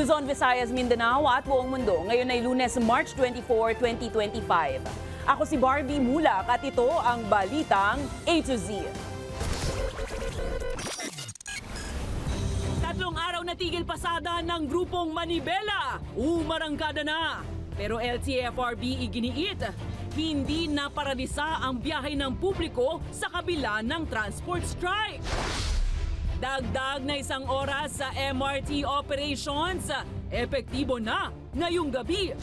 Luzon, Visayas, Mindanao at buong mundo. Ngayon ay Lunes, March 24, 2025. Ako si Barbie Mulak at ito ang Balitang A to Z. Tatlong araw na tigil pasada ng grupong Manibela. Umarangkada na. Pero LTFRB iginiit, hindi na paradisa ang biyahe ng publiko sa kabila ng transport strike. Dagdag na 1 oras sa MRT operations, epektibo na ngayong gabi.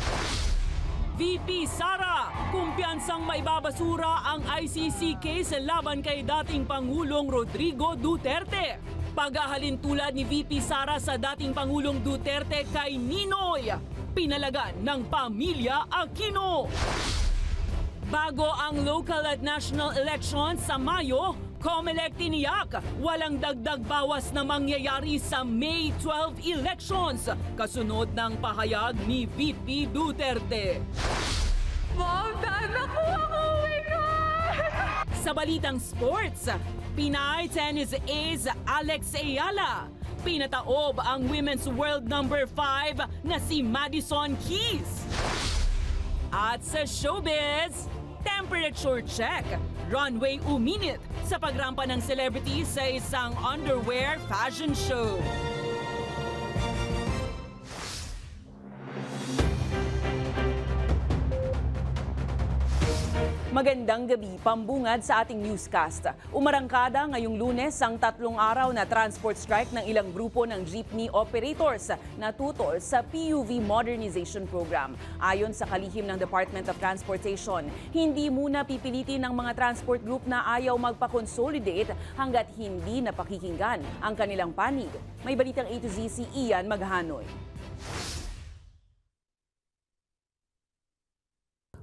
VP Sara, kumpiyansang maibabasura ang ICC case laban kay dating Pangulong Rodrigo Duterte. Paghahalin tulad ni VP Sara sa dating Pangulong Duterte kay Ninoy, pinalagan ng pamilya Aquino. Bago ang local at national elections sa Mayo, COMELEC tiniyak walang dagdag bawas na mangyayari sa May 12 elections kasunod ng pahayag ni VP Duterte. Mom, Dad, nakuha ko! Oh my God! Sa balitang sports, Pinay tennis ace Alex Ayala. Pinataob ang women's world number 5 na si Madison Keys. At sa showbiz, temperature check. Runway uminit sa pagrampa ng celebrities sa isang underwear fashion show. Magandang gabi, pambungad sa ating newscast. Umarangkada ngayong Lunes ang 3 araw na transport strike ng ilang grupo ng jeepney operators na tutol sa PUV Modernization Program. Ayon sa kalihim ng Department of Transportation, hindi muna pipilitin ng mga transport group na ayaw magpa-consolidate hanggat hindi napakikinggan ang kanilang panig. May balitang A to Z si Ian Maghanoy.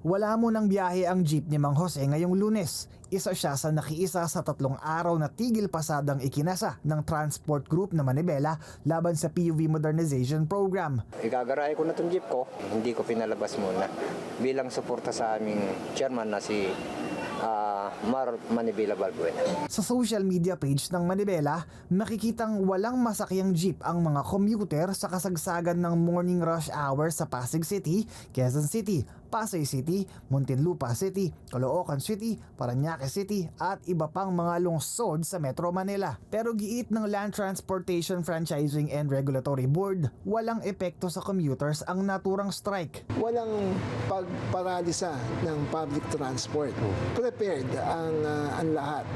Wala mo ng biyahe ang jeep ni Mang Jose ngayong Lunes. Isa siya sa nakiisa sa 3 araw na tigil pasadang ikinasa ng transport group na Manibela laban sa PUV Modernization Program. Igagaray ko na itong jeep ko, hindi ko pinalabas muna. Bilang suporta sa aming chairman na si Mar Manibela Balbuena. Sa social media page ng Manibela, makikitang walang masakyang jeep ang mga commuter sa kasagsagan ng morning rush hour sa Pasig City, Quezon City, Pasay City, Muntinlupa City, Caloocan City, Parañaque City at iba pang mga lungsod sa Metro Manila. Pero giit ng Land Transportation Franchising and Regulatory Board, walang epekto sa commuters ang naturang strike. Walang pagparalisa ng public transport. Prepared ang lahat.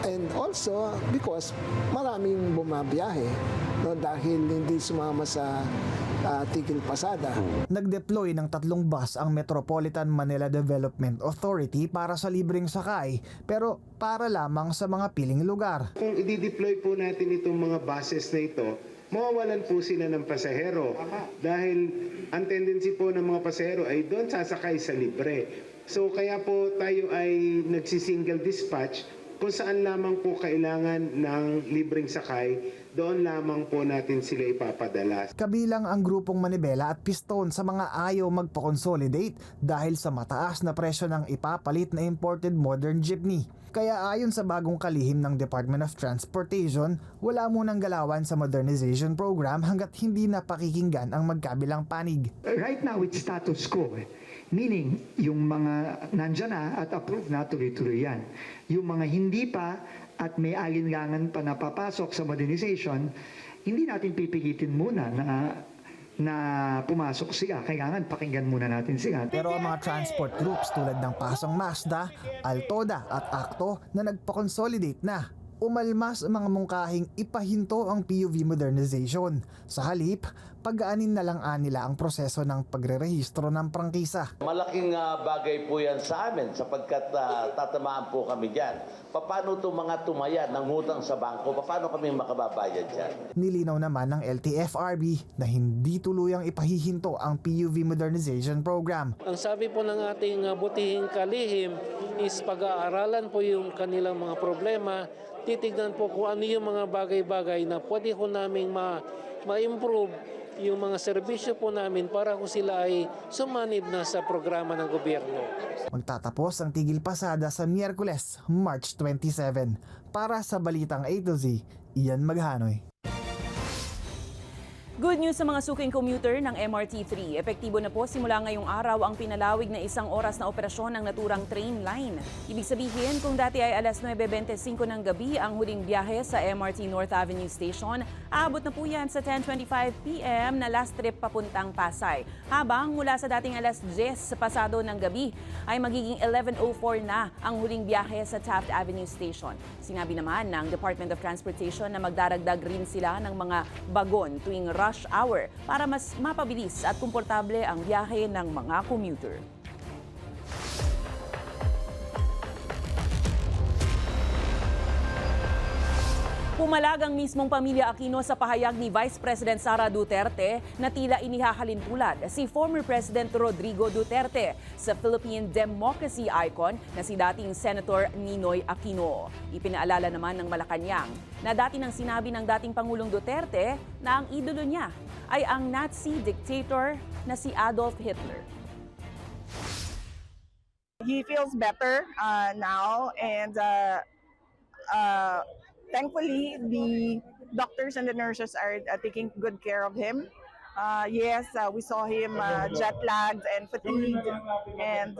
And also because maraming bumabiyahe, no, dahil hindi sumama sa tigil pasada. Nag-deploy ng 3 bus ang Metropolitan Manila Development Authority para sa libreng sakay, pero para lamang sa mga piling lugar. Kung i-deploy po natin itong mga buses na ito, mawawalan po sila ng pasahero. Dahil ang tendency po ng mga pasahero ay doon sasakay sa libre. So kaya po tayo ay nagsisingle dispatch kung saan lamang po kailangan ng libreng sakay, doon lamang po natin sila ipapadala. Kabilang ang grupong Manibela at Piston sa mga ayaw magpa-consolidate dahil sa mataas na presyo ng ipapalit na imported modern jeepney. Kaya ayon sa bagong kalihim ng Department of Transportation, wala munang galawan sa modernization program hanggat hindi na pakikinggan ang magkabilang panig. Right now it's status quo. Meaning, yung mga nandyan na at approved na tuloy-tuloy yan. Yung mga hindi pa at may alinlangan pa na papasok sa modernization, hindi natin pipilitin muna na pumasok sila. Kailangan pakinggan muna natin sila. Pero ang mga transport groups tulad ng Pasong Mazda, Altoda at Acto na nagpa-consolidate na, umalmas ang mga mungkahing ipahinto ang PUV modernization. Sa halip, pag-aanin na lang nila ang proseso ng pagrerehistro ng prangkisa. Malaking bagay po yan sa amin sapagkat tatamaan po kami dyan. Paano itong mga tumayan ng utang sa bangko? Paano kami makababayad dyan? Nilinaw naman ng LTFRB na hindi tuluyang ipahihinto ang PUV modernization program. Ang sabi po ng ating butihing kalihim is pag-aaralan po yung kanilang mga problema, titignan po kung ano yung mga bagay-bagay na pwede ko naming ma-improve yung mga serbisyo po namin para kung sila ay sumanib na sa programa ng gobyerno. Magtatapos ang tigil pasada sa Miyerkules, March 27. Para sa Balitang A to Z, Ian Maghanoy. Good news sa mga suking commuter ng MRT3. Epektibo na po simula ngayong araw ang pinalawig na 1 oras na operasyon ng naturang train line. Ibig sabihin, kung dati ay alas 9:25 ng gabi ang huling biyahe sa MRT North Avenue Station, aabot na po yan sa 10:25 p.m. na last trip papuntang Pasay. Habang mula sa dating alas 10 sa pasado ng gabi ay magiging 11:04 na ang huling biyahe sa Taft Avenue Station. Sinabi naman ng Department of Transportation na magdaragdag rin sila ng mga bagon tuwing rush hour para mas mapabilis at komportable ang biyahe ng mga commuter. Pumalag ang mismong pamilya Aquino sa pahayag ni Vice President Sara Duterte na tila inihahalin tulad si former President Rodrigo Duterte sa Philippine democracy icon na si dating Senator Ninoy Aquino. Ipinaalala naman ng Malacanang na dati nang sinabi ng dating Pangulong Duterte na ang idolo niya ay ang Nazi dictator na si Adolf Hitler. He feels better now, and thankfully, the doctors and the nurses are taking good care of him. Yes, we saw him jet-lagged and fatigued and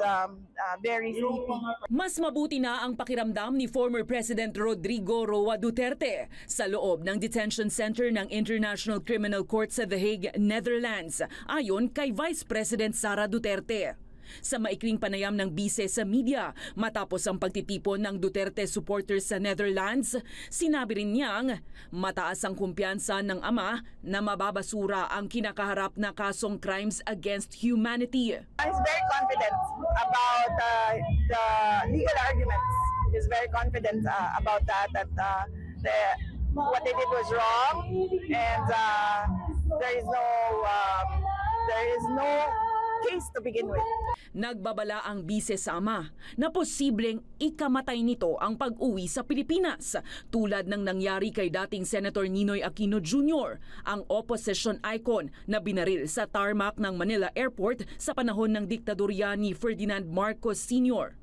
very sleepy. Mas mabuti na ang pakiramdam ni former President Rodrigo Roa Duterte sa loob ng detention center ng International Criminal Court sa The Hague, Netherlands, ayon kay Vice President Sara Duterte. Sa maikling panayam ng bise sa media matapos ang pagtitipon ng Duterte supporters sa Netherlands, sinabi rin niyang mataas ang kumpiyansa ng ama na mababasura ang kinakaharap na kasong crimes against humanity. He's very confident about the legal arguments. He's very confident about that what they did was wrong, and there is no case to begin with. Nagbabala ang bise sa ama na posibleng ikamatay nito ang pag-uwi sa Pilipinas tulad ng nangyari kay dating Senator Ninoy Aquino Jr., ang opposition icon na binaril sa tarmac ng Manila Airport sa panahon ng diktadorya ni Ferdinand Marcos Sr.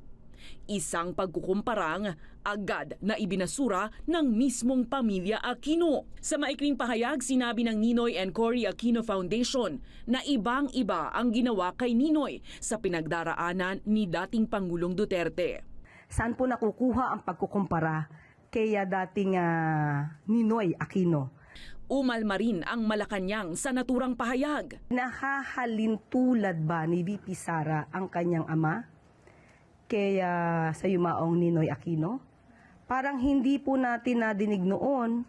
Isang pagkukumparang agad na ibinasura ng mismong pamilya Aquino. Sa maikling pahayag, sinabi ng Ninoy and Cory Aquino Foundation na ibang-iba ang ginawa kay Ninoy sa pinagdaraanan ni dating Pangulong Duterte. Saan po nakukuha ang pagkukumpara kay dating Ninoy Aquino? Umalma rin ang Malacanang sa naturang pahayag. Nahahalin tulad ba ni VP Sara ang kanyang ama kaya sa yumaong Ninoy Aquino? Parang hindi po natin nadinig noon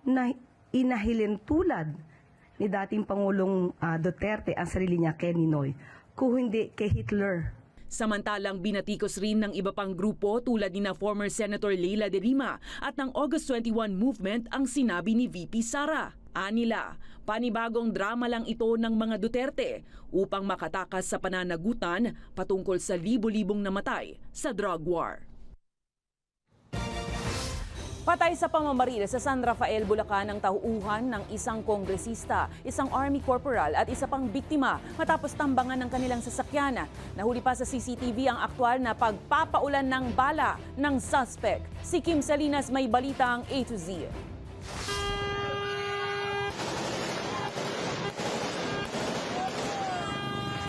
na inahilin tulad ni dating Pangulong Duterte ang sarili niya kay Ninoy, kung hindi kay Hitler. Samantalang binatikos rin ng iba pang grupo tulad ni na former Senator Leila de Lima at ng August 21 movement ang sinabi ni VP Sara. Anila, panibagong drama lang ito ng mga Duterte upang makatakas sa pananagutan patungkol sa libo-libong namatay sa drug war. Patay sa pamamaril sa San Rafael, Bulacan ang tauhan ng isang kongresista, isang army corporal at isa pang biktima matapos tambangan ng kanilang sasakyan. Nahuli pa sa CCTV ang aktwal na pagpapaulan ng bala ng suspect. Si Kim Salinas may balita ang A to Z.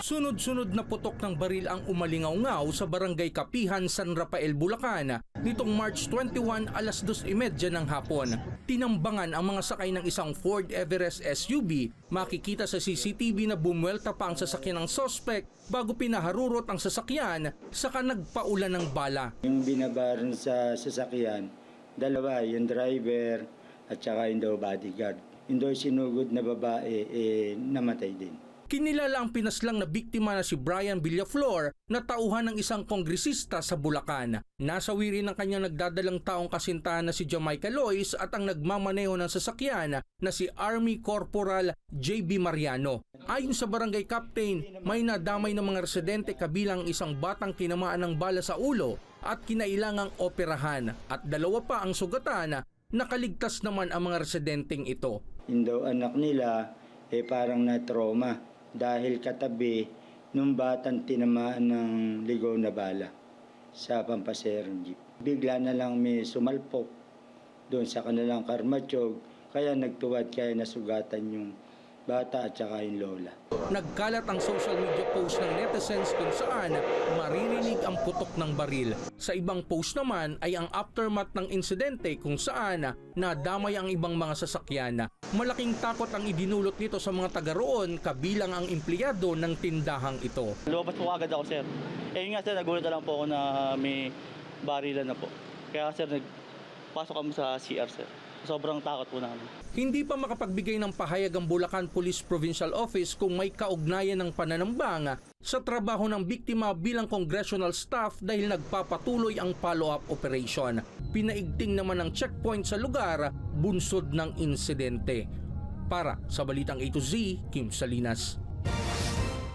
Sunod-sunod na putok ng baril ang umalingaw-ngaw sa Barangay Kapihan, San Rafael, Bulacan nitong March 21 alas 2:30 ng hapon. Tinambangan ang mga sakay ng isang Ford Everest SUV. Makikita sa CCTV na bumuelta pa ang sasakyan ng suspect bago pinaharurot ang sasakyan saka nagpaulan ng bala. Yung binabaran sa sasakyan, dalawa, yung driver at saka yung bodyguard. Yung sinugod na babae, namatay din. Kinilala ang pinaslang na biktima na si Brian Villaflor na tauhan ng isang kongresista sa Bulacan. Nasawi rin ng kanyang nagdadalang taong kasintahan na si Jamaica Lois at ang nagmamaneho ng sasakyan na si Army Corporal JB Mariano. Ayon sa barangay captain, may nadamay ng mga residente kabilang isang batang tinamaan ng bala sa ulo at kinailangang operahan at dalawa pa ang sugatan. Nakaligtas naman ang mga residenteng ito. Yung daw anak nila parang na-trauma dahil katabi nung batang tinamaan ng ligaw na bala sa pampaserong jeep. Bigla na lang may sumalpok doon sa kanilang karmatsog, kaya nagtuwad, kaya nasugatan yung bata at saka yung lola. Nagkalat ang social media post ng netizens kung saan maririnig ang putok ng baril. Sa ibang post naman ay ang aftermath ng insidente kung saan nadamay ang ibang mga sasakyan. Malaking takot ang idinulot nito sa mga taga roon kabilang ang empleyado ng tindahang ito. Lumabas po agad ako, sir. Yun nga, sir, nagulat na lang po ako na may barilan na po. Kaya, sir, nagpasok kami sa CR, sir. Sobrang takot po namin. Hindi pa makapagbigay ng pahayag ang Bulacan Police Provincial Office kung may kaugnayan ng pananambang sa trabaho ng biktima bilang congressional staff dahil nagpapatuloy ang follow-up operation. Pinaigting naman ang checkpoint sa lugar, bunsod ng insidente. Para sa Balitang A to Z, Kim Salinas.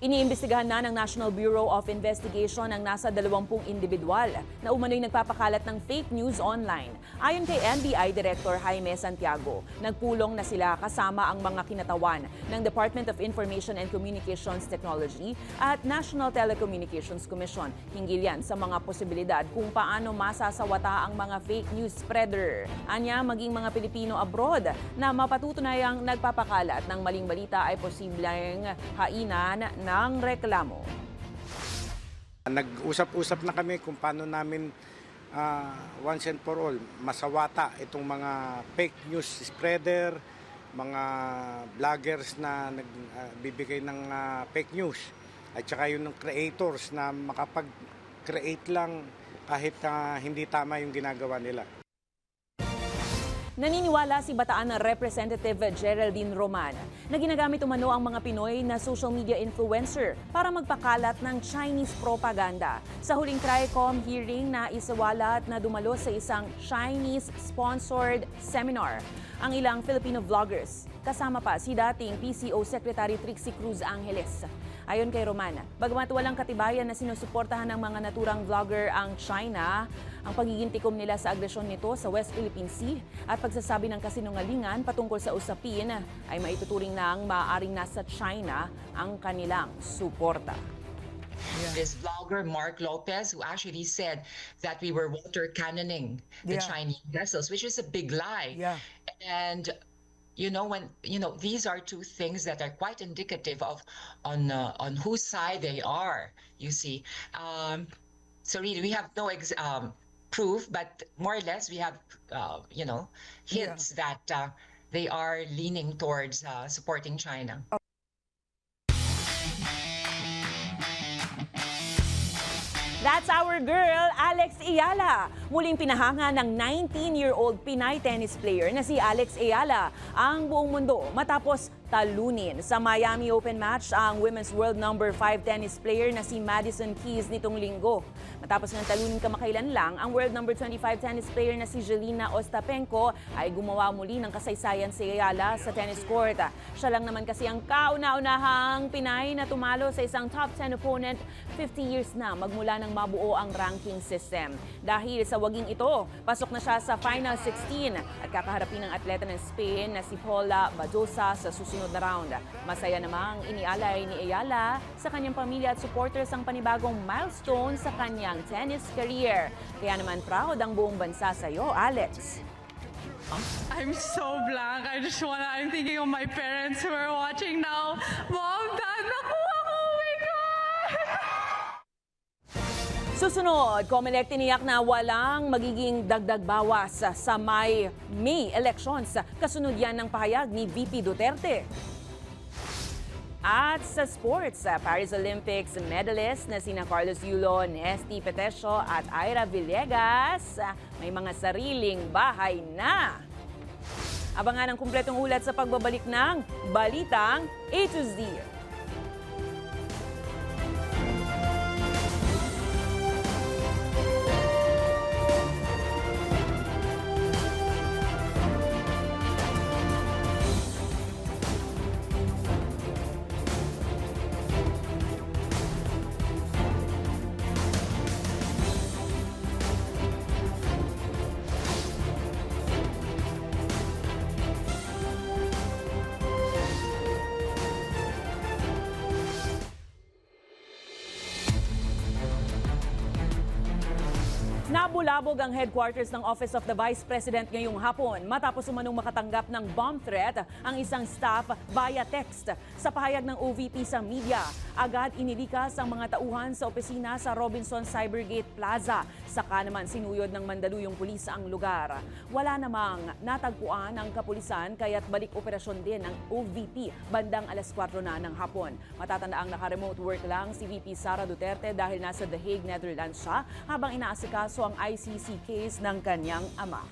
Iniimbestigahan na ng National Bureau of Investigation ang nasa 20 individual na umano'y nagpapakalat ng fake news online. Ayon kay NBI Director Jaime Santiago, nagpulong na sila kasama ang mga kinatawan ng Department of Information and Communications Technology at National Telecommunications Commission. Hinggil yan sa mga posibilidad kung paano masasawata ang mga fake news spreader. Anya, maging mga Pilipino abroad na mapatutunayang nagpapakalat ng maling balita ay posibleng hainan ng reklamo. Nag-usap-usap na kami kung paano namin once and for all masawata itong mga fake news spreader, mga vloggers na nagbibigay ng fake news at saka yung creators na makapag-create lang kahit hindi tama yung ginagawa nila. Naniniwala si Bataan na Representative Geraldine Roman na ginagamit umano ang mga Pinoy na social media influencer para magpakalat ng Chinese propaganda. Sa huling TRICOM hearing na isawalat na dumalo sa isang Chinese-sponsored seminar ang ilang Filipino vloggers. Kasama pa si dating PCO Secretary Trixie Cruz Angeles. Ayon kay Roman, bagamat walang katibayan na sinusuportahan ng mga naturang vlogger ang China, ang pagiging tikom nila sa agresyon nito sa West Philippine Sea at pagsasabi ng kasinungalingan patungkol sa usapin ay maituturing ng maaaring nasa China ang kanilang suporta. This vlogger, Mark Lopez, who actually said that we were water cannoning the Chinese vessels, which is a big lie. And these are two things that are quite indicative of on whose side they are, you see. So really, we have no proof, but more or less we have, hints that they are leaning towards supporting China. That's our girl, Alex Ayala. Muling pinahanga ng 19-year-old Pinay tennis player na si Alex Ayala ang buong mundo matapos talunin sa Miami Open match ang Women's World number 5 tennis player na si Madison Keys nitong linggo. Matapos ng talunin kamakailan lang, ang World number 25 tennis player na si Jelena Ostapenko ay gumawa muli ng kasaysayan si Ayala sa tennis court. Siya lang naman kasi ang kauna-unahang Pinay na tumalo sa isang top 10 opponent 50 years na magmula ng mabuo ang ranking system. Dahil sa waging ito, pasok na siya sa Final 16 at kakaharapin ng atleta ng Spain na si Paula Badosa sa susunod na round. Masaya namang inialay ni Ayala sa kanyang pamilya at supporters ang panibagong milestone sa kanyang tennis career. Kaya naman proud ang buong bansa sa iyo, Alex. I'm so blank. I'm thinking of my parents who are watching now. Mom, Dad, nakuha ko! Oh my God! Susunod, COMELEC tiniyak na walang magiging dagdag bawas sa May elections. Kasunod yan ng pahayag ni VP Duterte. At sa sports, Paris Olympics medalist na sina Carlos Yulo, Nesty Petesio at Ira Villegas may mga sariling bahay na. Abangan ang kumpletong ulat sa pagbabalik ng Balitang A to Z. Bumulabog ang headquarters ng Office of the Vice President ngayong hapon matapos umanong makatanggap ng bomb threat ang isang staff via text. Sa pahayag ng OVP sa media, agad inilikas ang mga tauhan sa opisina sa Robinson Cybergate Plaza. Saka naman sinuyod ng Mandaluyong Pulis ang lugar. Wala namang natagpuan ang kapulisan kaya't balik operasyon din ng OVP bandang alas 4 na ng hapon. Matatandaang naka-remote work lang si VP Sara Duterte dahil nasa The Hague, Netherlands siya habang inaasikaso ang ICC case ng kanyang ama.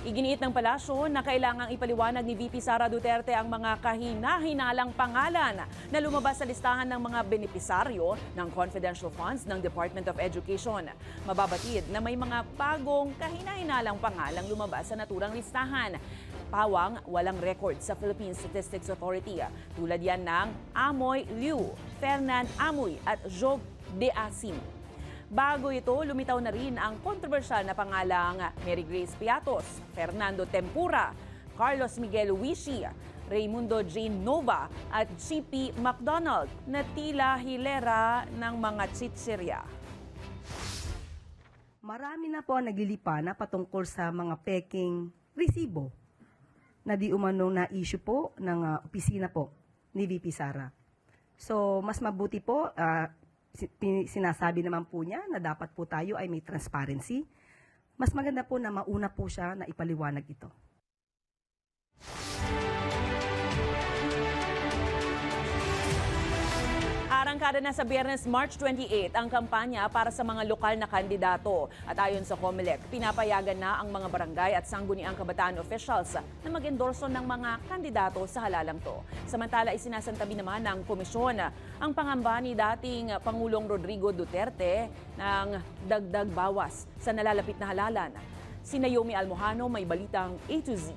Iginiit ng palasyo na kailangang ipaliwanag ni VP Sara Duterte ang mga kahina-hinalang pangalan na lumabas sa listahan ng mga benepisaryo ng confidential funds ng Department of Education. Mababatid na may mga bagong kahina-hinalang pangalang lumabas sa naturang listahan. Pawang walang record sa Philippine Statistics Authority. Tulad yan ng Amoy Liu, Fernand Amoy at Jog de Asim. Bago ito, lumitaw na rin ang kontrobersyal na pangalang Mary Grace Piatos, Fernando Tempura, Carlos Miguel Wishi, Raimundo Jane Nova at GP McDonald na tila hilera ng mga tsitsirya. Marami na po ang naglilipa na patungkol sa mga peking resibo na di umano na issue po ng opisina po ni VP Sara. So, mas mabuti po, sinasabi naman po niya na dapat po tayo ay may transparency. Mas maganda po na mauna po siya na ipaliwanag ito. Arangkada na sa Biyernes, March 28 ang kampanya para sa mga lokal na kandidato. At ayon sa COMELEC, pinapayagan na ang mga barangay at sangguniang kabataan officials na mag-endorso ng mga kandidato sa halalang to. Samantala, isinasantabi naman ng komisyon ang pangamba ni dating Pangulong Rodrigo Duterte ng dagdag bawas sa nalalapit na halalan. Si Naomi Almojano may balitang A to Z.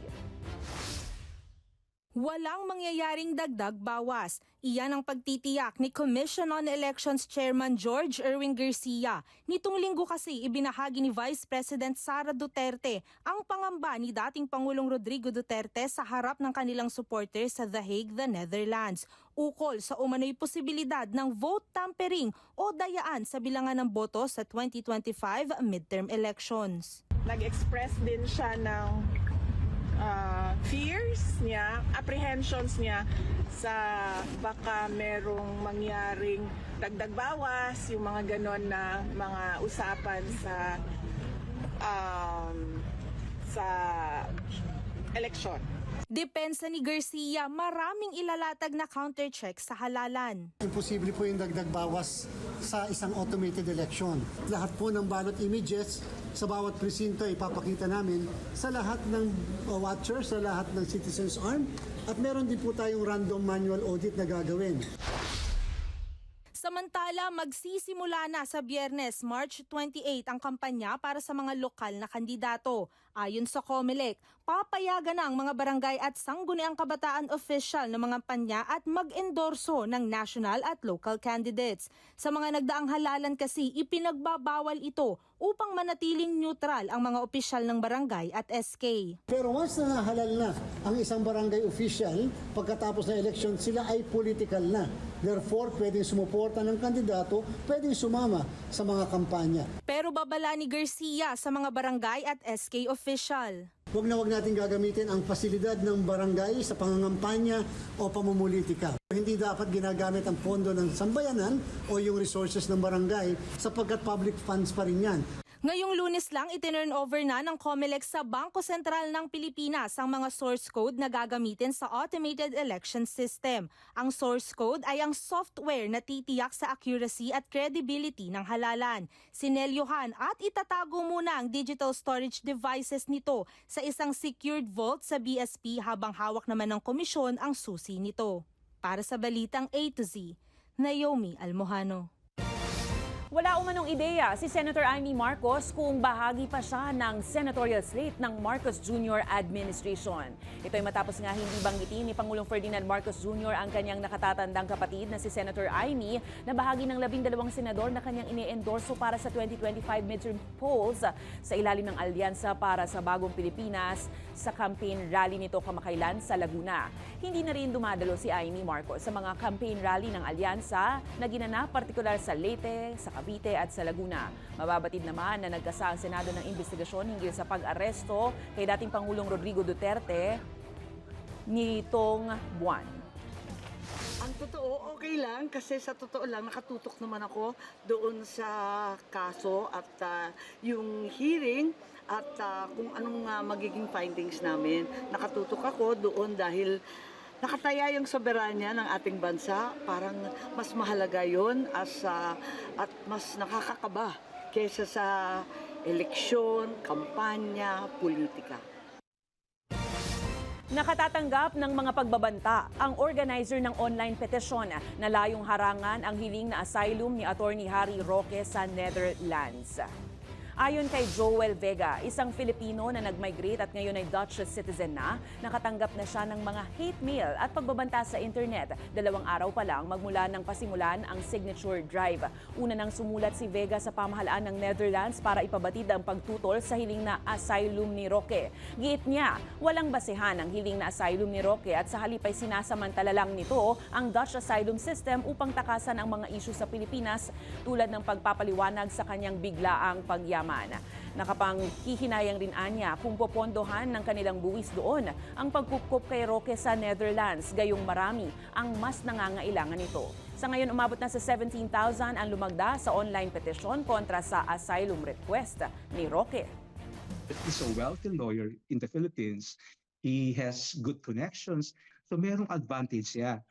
Walang mangyayaring dagdag bawas. Iyan ang pagtitiyak ni Commission on Elections Chairman George Erwin Garcia. Nitong linggo kasi ibinahagi ni Vice President Sara Duterte ang pangamba ni dating Pangulong Rodrigo Duterte sa harap ng kanilang supporters sa The Hague, the Netherlands. Ukol sa umano'y posibilidad ng vote tampering o dayaan sa bilangan ng boto sa 2025 midterm elections. Nag-express din siya ng fears niya, apprehensions niya sa baka merong mangyaring dagdag bawas, yung mga ganon na mga usapan sa eleksyon. Depensa ni Garcia, maraming ilalatag na counter-check sa halalan. Imposible po yung dagdag bawas sa isang automated election. Lahat po ng ballot images sa bawat presinto ipapakita namin sa lahat ng watchers, sa lahat ng citizens arm, at meron din po tayong random manual audit na gagawin. Samantala, magsisimula na sa Biyernes, March 28 ang kampanya para sa mga lokal na kandidato. Ayon sa COMELEC, papayagan na ang mga barangay at sangguniang kabataan official ng mga panya at mag-endorso ng national at local candidates. Sa mga nagdaang halalan kasi, ipinagbabawal ito upang manatiling neutral ang mga opisyal ng barangay at SK. Pero once na nahalal na ang isang barangay official, pagkatapos ng election, sila ay political na. Therefore, pwedeng sumuporta ng kandidato, pwedeng sumama sa mga kampanya. Pero babala ni Garcia sa mga barangay at SK official. Huwag na huwag natin gagamitin ang pasilidad ng barangay sa pangangampanya o pamumulitika. Hindi dapat ginagamit ang pondo ng sambayanan o yung resources ng barangay sapagkat public funds pa rin yan. Ngayong Lunes lang, itinurn over na ng COMELEC sa Bangko Sentral ng Pilipinas ang mga source code na gagamitin sa automated election system. Ang source code ay ang software na titiyak sa accuracy at credibility ng halalan. Sinelyohan at itatago muna ang digital storage devices nito sa isang secured vault sa BSP habang hawak naman ng komisyon ang susi nito. Para sa Balitang A to Z, Naomi Almojano. Wala umanong ideya si Senator Amy Marcos kung bahagi pa siya ng senatorial slate ng Marcos Jr. administration. Ito ay matapos nga hindi banggitin ni Pangulong Ferdinand Marcos Jr. ang kanyang nakatatandang kapatid na si Senator Amy na bahagi ng 12 senador na kanyang ine-endorso para sa 2025 midterm polls sa ilalim ng alyansa para sa Bagong Pilipinas sa campaign rally nito kamakailan sa Laguna. Hindi na rin dumadalo si Amy Marcos sa mga campaign rally ng alyansa na ginanap partikular sa Leyte, sa Cavite at sa Laguna. Mababatid naman na nagkasa ang Senado ng investigasyon hinggil sa pag-aresto kay dating Pangulong Rodrigo Duterte nitong buwan. Ang totoo, okay lang kasi sa totoo lang nakatutok naman ako doon sa kaso at yung hearing at kung anong magiging findings namin. Nakatutok ako doon dahil nakataya yung soberanya ng ating bansa. Parang mas mahalaga yun at mas nakakakaba kaysa sa eleksyon, kampanya, politika. Nakatatanggap ng mga pagbabanta ang organizer ng online petisyon na layong harangan ang hiling na asylum ni Attorney Harry Roque sa Netherlands. Ayon kay Joel Vega, isang Filipino na nag-migrate at ngayon ay Dutch citizen na, nakatanggap na siya ng mga hate mail at pagbabanta sa internet. 2 araw pa lang magmula ng pasimulan ang signature drive. Una nang sumulat si Vega sa pamahalaan ng Netherlands para ipabatid ang pagtutol sa hiling na asylum ni Roque. Giit niya, walang basehan ang hiling na asylum ni Roque at sa halip ay sinasamantala lang nito ang Dutch asylum system upang takasan ang mga isyu sa Pilipinas tulad ng pagpapaliwanag sa kanyang biglaang pagyaman. Nakapanghihinayang rin anya kung popondohan ng kanilang buwis doon ang pagkukup kay Roque sa Netherlands, gayong marami ang mas nangangailangan nito. Sa ngayon, umabot na sa 17,000 ang lumagda sa online petisyon kontra sa asylum request ni Roque. He's a wealthy lawyer in the Philippines. He has good connections. So merong advantage siya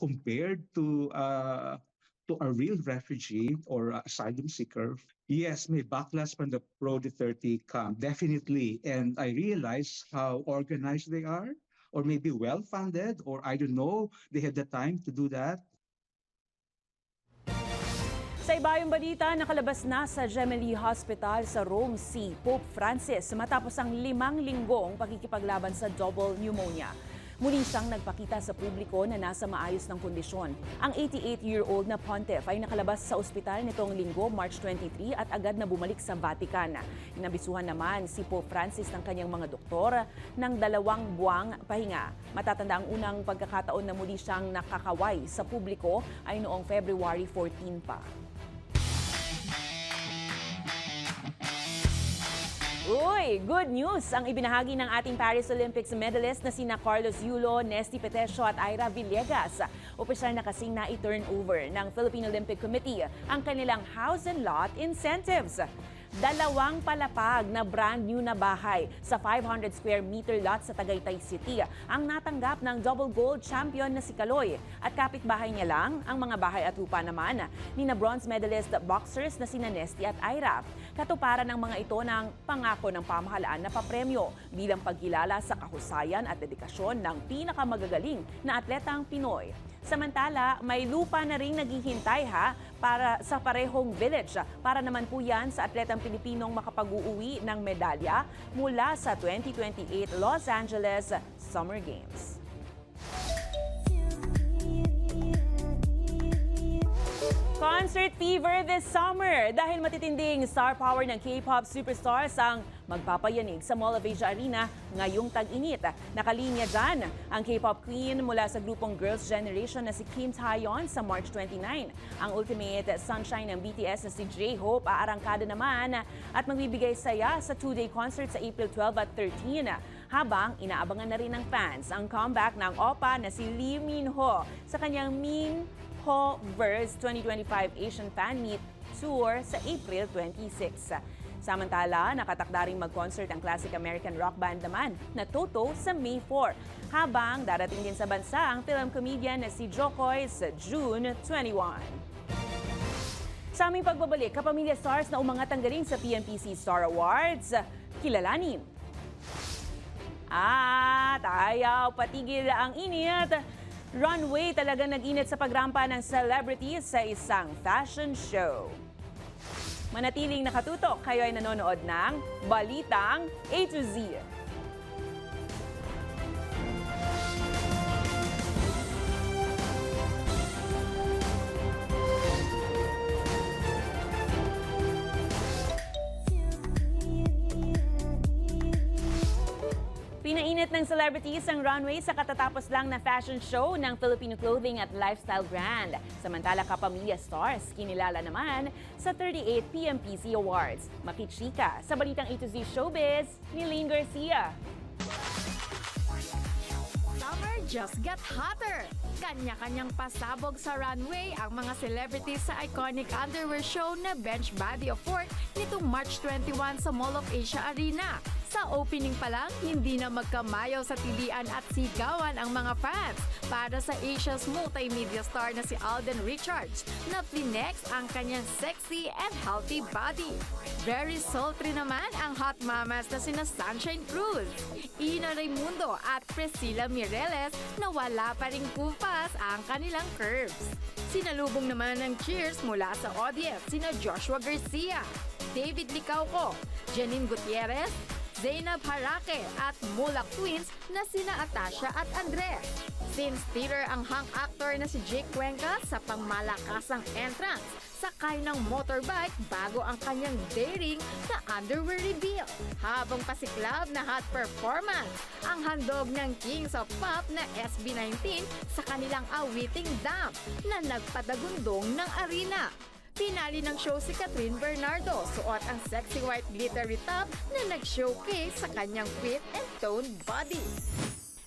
compared to a real refugee or asylum seeker. Yes, may backlash from the pro-Duterte camp, definitely. And I realize how organized they are, or maybe well-funded, or I don't know, they have the time to do that. Sa ibayong balita, nakalabas na sa Gemelli Hospital sa Rome si Pope Francis matapos ang 5 linggong pakikipaglaban sa double pneumonia. Muli siyang nagpakita sa publiko na nasa maayos ng kondisyon. Ang 88-year-old na pontiff ay nakalabas sa ospital nitong linggo, March 23 at agad na bumalik sa Vatican. Inabisuhan naman si Pope Francis ng kanyang mga doktor ng 2 buwang pahinga. Matatanda ang unang pagkakataon na muli siyang nakakaway sa publiko ay noong February 14 pa. Uy, good news ang ibinahagi ng ating Paris Olympics medalist na sina Carlos Yulo, Nesty Petesio at Ira Villegas. Opisyal na kasing na-turn over ng Philippine Olympic Committee ang kanilang house and lot incentives. 2 palapag na brand new na bahay sa 500 square meter lot sa Tagaytay City ang natanggap ng double gold champion na si Kaloy. At kapitbahay niya lang ang mga bahay at lupa naman ni na bronze medalist boxers na sina Nesty at Ira. Katuparan ng mga ito ng pangako ng pamahalaan na papremyo bilang pagkilala sa kahusayan at dedikasyon ng pinakamagagaling na atletang Pinoy. Samantala, may lupa na ring naghihintay para sa parehong village. Para naman po yan sa atletang Pilipinong makapag-uuwi ng medalya mula sa 2028 Los Angeles Summer Games. Concert fever this summer dahil matitinding star power ng K-pop superstars ang magpapayanig sa Mall of Asia Arena ngayong tag-init. Nakalinya dyan ang K-pop queen mula sa grupong Girls' Generation na si Kim Taeyeon sa March 29. Ang ultimate sunshine ng BTS na si J-Hope aarangkada naman at magbibigay saya sa 2-day concert sa April 12 at 13. Habang inaabangan na rin ng fans ang comeback ng OPA na si Lee Min-ho sa kanyang Minho-verse 2025 Asian Fan Meet Tour sa April 26. Samantala, nakatakda ring mag-concert ang classic American rock band naman na Toto sa May 4. Habang darating din sa bansa ang film comedian na si Jokoy sa June 21. Sa aming pagbabalik, kapamilya stars na umangat ang galing sa PMPC Star Awards, kilalanin. At ayaw patigil ang init. Runway talaga nag-init sa pagrampa ng celebrities sa isang fashion show. Manatiling nakatutok, kayo ay nanonood ng Balitang A to Z. Pinainit ng celebrities ang runway sa katatapos lang na fashion show ng Filipino clothing at lifestyle brand. Samantala, kapamilya stars kinilala naman sa 38th PMPC Awards. Makichika sa balitang A to Z Showbiz ni Lane Garcia. Summer just got hotter! Kanya-kanyang pasabog sa runway ang mga celebrities sa iconic underwear show na Bench Body of Work nitong March 21 sa Mall of Asia Arena. Sa opening pa lang, hindi na magkamayaw sa tilian at sigawan ang mga fans para sa Asia's multimedia star na si Alden Richards na flinex ang kanyang sexy and healthy body. Very sultry naman ang hot mamas na sina Sunshine Cruz, Ina Raimundo at Priscilla Mireles na wala pa ring kumpas ang kanilang curves. Sinalubong naman ng cheers mula sa audience sina Joshua Garcia, David Licauco, Janine Gutierrez, Zainab Harake at Mulak twins na sina Atasha at Andres. Since theater ang hunk actor na si Jake Cuenca sa pangmalakasang entrance, sakay ng motorbike bago ang kanyang daring na underwear reveal. Habang pasiklab na hot performance, ang handog ng Kings of Pop na SB19 sa kanilang awiting Damp na nagpadagundong ng arena. Pinali ng show si Catherine Bernardo, suot ang sexy white glittery top na nag-showcase sa kanyang fit and toned body.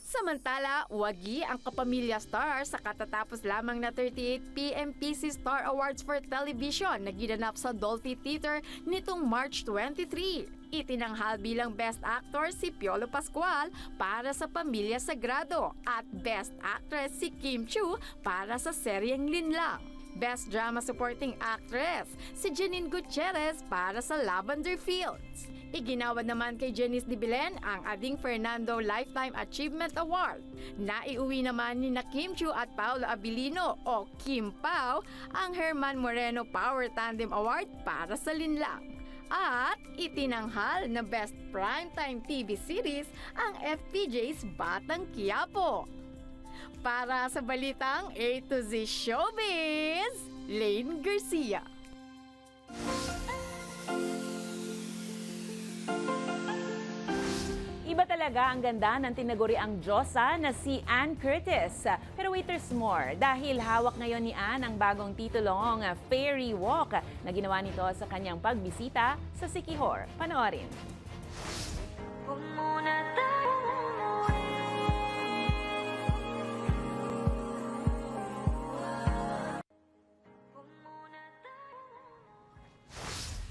Samantala, wagi ang kapamilya star sa katatapos lamang na 38th PMPC Star Awards for Television na ginanap sa Dolphy Theater nitong March 23. Itinanghal bilang Best Actor si Piolo Pascual para sa Pamilya Sagrado at Best Actress si Kim Chiu para sa seryeng Linlang. Best Drama Supporting Actress si Janine Gutierrez para sa Lavender Fields. Iginawad naman kay Janice de Belen ang Ading Fernando Lifetime Achievement Award. Naiuwi naman ni Kim Chiu at Paolo Abilino o Kim Pao ang Herman Moreno Power Tandem Award para sa Linlang. At itinanghal na Best Primetime TV Series ang FPJ's Batang Quiapo. Para sa balitang A to Z Showbiz, Lane Garcia. Iba talaga ang ganda ng tinaguriang Diyosa na si Ann Curtis. Pero wait, there's more. Dahil hawak ngayon ni Ann ang bagong titulong Fairy Walk na ginawa nito sa kanyang pagbisita sa Siquijor. Panoorin.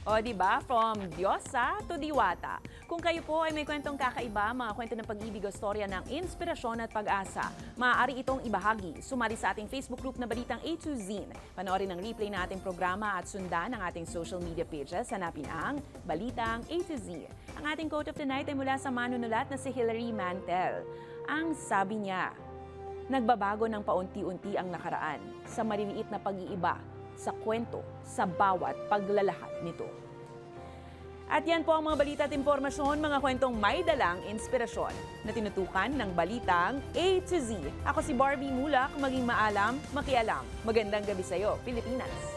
O diba, from Diyosa to Diwata. Kung kayo po ay may kwentong kakaiba, mga kwento ng pag-ibig o storya ng inspirasyon at pag-asa, maaari itong ibahagi. Sumali sa ating Facebook group na Balitang A to Z. Panoorin ang replay na ating programa at sundan ang ating social media pages. Hanapin ang Balitang A to Z. Ang ating quote of the night ay mula sa manunulat na si Hilary Mantel. Ang sabi niya, nagbabago ng paunti-unti ang nakaraan sa maliliit na pag-iiba sa kwento, sa bawat paglalahad nito. At yan po ang mga balita at impormasyon, mga kwentong may dalang inspirasyon na tinutukan ng Balitang A to Z. Ako si Barbie Mulak, maging maalam, makialam. Magandang gabi sa iyo, Pilipinas.